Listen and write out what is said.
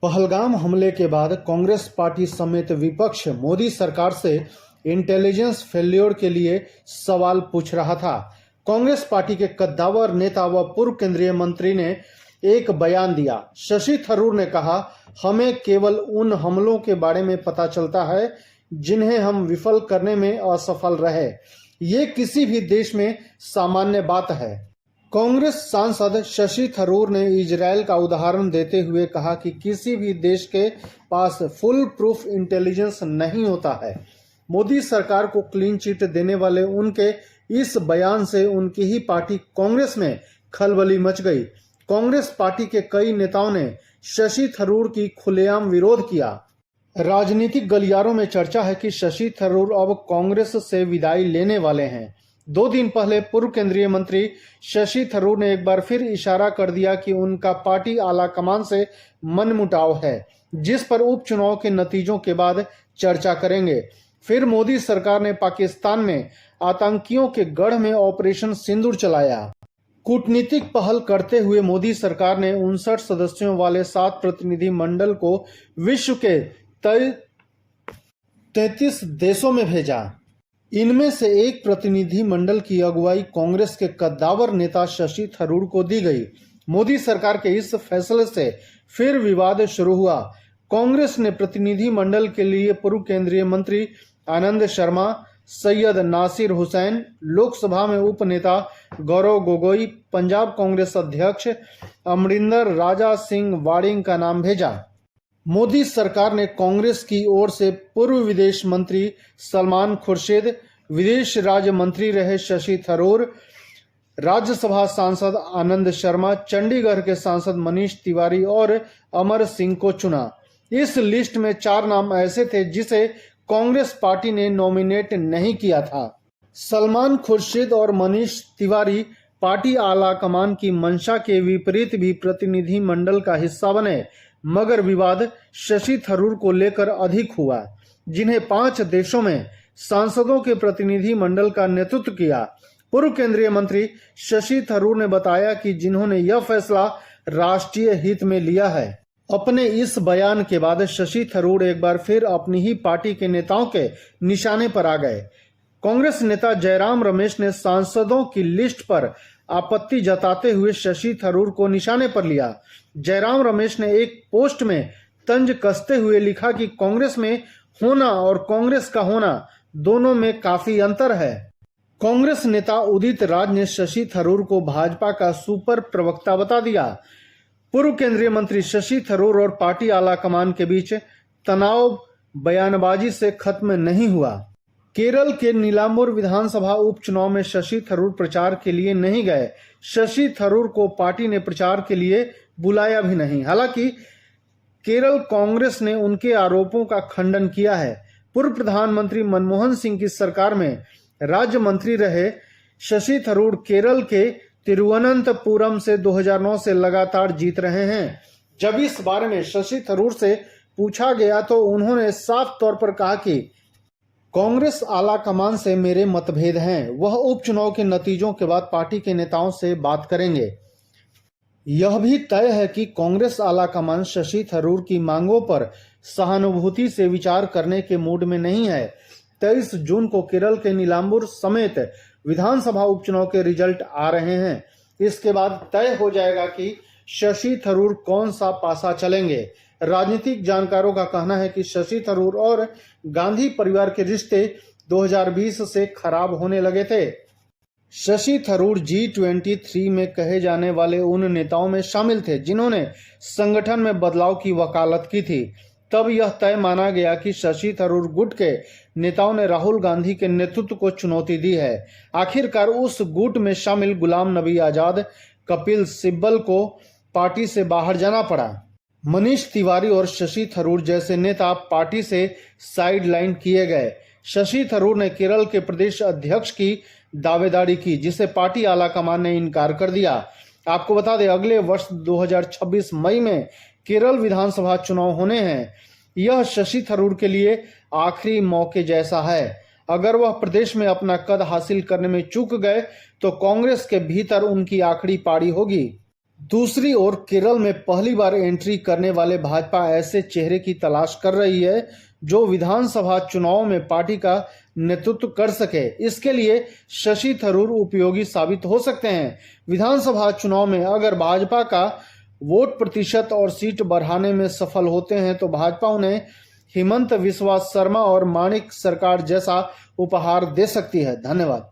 पहलगाम हमले के बाद कांग्रेस पार्टी समेत विपक्ष मोदी सरकार से इंटेलिजेंस फेल्योर के लिए सवाल पूछ रहा था। कांग्रेस पार्टी के कद्दावर नेता व पूर्व केंद्रीय मंत्री ने एक बयान दिया। शशि थरूर ने कहा, हमें केवल उन हमलों के बारे में पता चलता है जिन्हें हम विफल करने में असफल रहे। ये किसी भी देश में सामान्य बात है। कांग्रेस सांसद शशि थरूर ने इजरायल का उदाहरण देते हुए कहा कि किसी भी देश के पास फुल प्रूफ इंटेलिजेंस नहीं होता है। मोदी सरकार को क्लीन चिट देने वाले उनके इस बयान से उनकी ही पार्टी कांग्रेस में खलबली मच गई। कांग्रेस पार्टी के कई नेताओं ने शशि थरूर की खुलेआम विरोध किया। राजनीतिक गलियारों में चर्चा है कि शशि थरूर अब कांग्रेस से विदाई लेने वाले हैं। 2 दिन पहले पूर्व केंद्रीय मंत्री शशि थरूर ने एक बार फिर इशारा कर दिया कि उनका पार्टी आलाकमान से मनमुटाव है, जिस पर उपचुनाव के नतीजों के बाद चर्चा करेंगे। फिर मोदी सरकार ने पाकिस्तान में आतंकियों के गढ़ में ऑपरेशन सिंदूर चलाया। कूटनीतिक पहल करते हुए मोदी सरकार ने 59 सदस्यों वाले 7 प्रतिनिधि मंडल को विश्व के 33 देशों में भेजा। इनमें से एक प्रतिनिधि मंडल की अगुवाई कांग्रेस के कद्दावर नेता शशि थरूर को दी गई। मोदी सरकार के इस फैसले से फिर विवाद शुरू हुआ। कांग्रेस ने प्रतिनिधि मंडल के लिए पूर्व केंद्रीय मंत्री आनंद शर्मा, सैयद नासिर हुसैन, लोकसभा में उपनेता गौरव गोगोई, पंजाब कांग्रेस अध्यक्ष अमरिंदर राजा सिंह वाडिंग का नाम भेजा। मोदी सरकार ने कांग्रेस की ओर से पूर्व विदेश मंत्री सलमान खुर्शीद, विदेश राज्य मंत्री रहे शशि थरूर, राज्यसभा सांसद आनंद शर्मा, चंडीगढ़ के सांसद मनीष तिवारी और अमर सिंह को चुना। इस लिस्ट में 4 नाम ऐसे थे जिसे कांग्रेस पार्टी ने नॉमिनेट नहीं किया था। सलमान खुर्शीद और मनीष तिवारी पार्टी आलाकमान की मंशा के विपरीत भी प्रतिनिधि मंडल का हिस्सा बने, मगर विवाद शशि थरूर को लेकर अधिक हुआ, जिन्हें 5 देशों में सांसदों के प्रतिनिधि मंडल का नेतृत्व किया। पूर्व केंद्रीय मंत्री शशि थरूर ने बताया कि जिन्होंने यह फैसला राष्ट्रीय हित में लिया है। अपने इस बयान के बाद शशि थरूर एक बार फिर अपनी ही पार्टी के नेताओं के निशाने पर आ गए। कांग्रेस नेता जयराम रमेश ने सांसदों की लिस्ट पर आपत्ति जताते हुए शशि थरूर को निशाने पर लिया। जयराम रमेश ने एक पोस्ट में तंज कसते हुए लिखा कि कांग्रेस में होना और कांग्रेस का होना दोनों में काफी अंतर है। कांग्रेस नेता उदित राज ने शशि थरूर को भाजपा का सुपर प्रवक्ता बता दिया। पूर्व केंद्रीय मंत्री शशि थरूर और पार्टी आलाकमान के बीच तनाव बयानबाजी से खत्म नहीं हुआ। केरल के नीलांबूर विधानसभा उपचुनाव में शशि थरूर प्रचार के लिए नहीं गए। शशि थरूर को पार्टी ने प्रचार के लिए बुलाया भी नहीं। हालांकि केरल कांग्रेस ने उनके आरोपों का खंडन किया है। पूर्व प्रधानमंत्री मनमोहन सिंह की सरकार में राज्य मंत्री रहे शशि थरूर केरल के तिरुवनंतपुरम से 2009 से लगातार जीत रहे हैं। जब इस बारे में शशि थरूर से पूछा गया तो उन्होंने साफ तौर पर कहा कि कांग्रेस आलाकमान से मेरे मतभेद हैं। वह उपचुनाव के नतीजों के बाद पार्टी के नेताओं से बात करेंगे। यह भी तय है कि कांग्रेस आलाकमान शशि थरूर की मांगों पर सहानुभूति से विचार करने के मूड में नहीं है। 23 जून को केरल के नीलांबूर समेत विधानसभा उपचुनाव के रिजल्ट आ रहे हैं। इसके बाद तय हो जाएगा कि शशि थरूर कौन सा पासा चलेंगे। राजनीतिक जानकारों का कहना है कि शशि थरूर और गांधी परिवार के रिश्ते 2020 से खराब होने लगे थे। शशि थरूर G23 में कहे जाने वाले उन नेताओं में शामिल थे जिन्होंने संगठन में बदलाव की वकालत की थी। तब यह तय माना गया कि शशि थरूर गुट के नेताओं ने राहुल गांधी के नेतृत्व को चुनौती दी है। आखिरकार उस गुट में शामिल गुलाम नबी आजाद, कपिल सिब्बल को पार्टी से बाहर जाना पड़ा। मनीष तिवारी और शशि थरूर जैसे नेता पार्टी से साइडलाइन किए गए। शशि थरूर ने केरल के प्रदेश अध्यक्ष की दावेदारी की, जिसे पार्टी आलाकमान ने इनकार कर दिया। आपको बता दें, अगले वर्ष 2026 मई में केरल विधानसभा चुनाव होने हैं। यह शशि थरूर के लिए आखिरी मौके जैसा है। अगर वह प्रदेश में अपना कद हासिल करने में चूक गए तो कांग्रेस के भीतर उनकी आखिरी पारी होगी। दूसरी ओर केरल में पहली बार एंट्री करने वाले भाजपा ऐसे चेहरे की तलाश कर रही है जो विधानसभा चुनाव में पार्टी का नेतृत्व कर सके। इसके लिए शशि थरूर उपयोगी साबित हो सकते हैं। विधानसभा चुनाव में अगर भाजपा का वोट प्रतिशत और सीट बढ़ाने में सफल होते हैं तो भाजपा उन्हें हिमंत बिस्वा शर्मा और माणिक सरकार जैसा उपहार दे सकती है। धन्यवाद।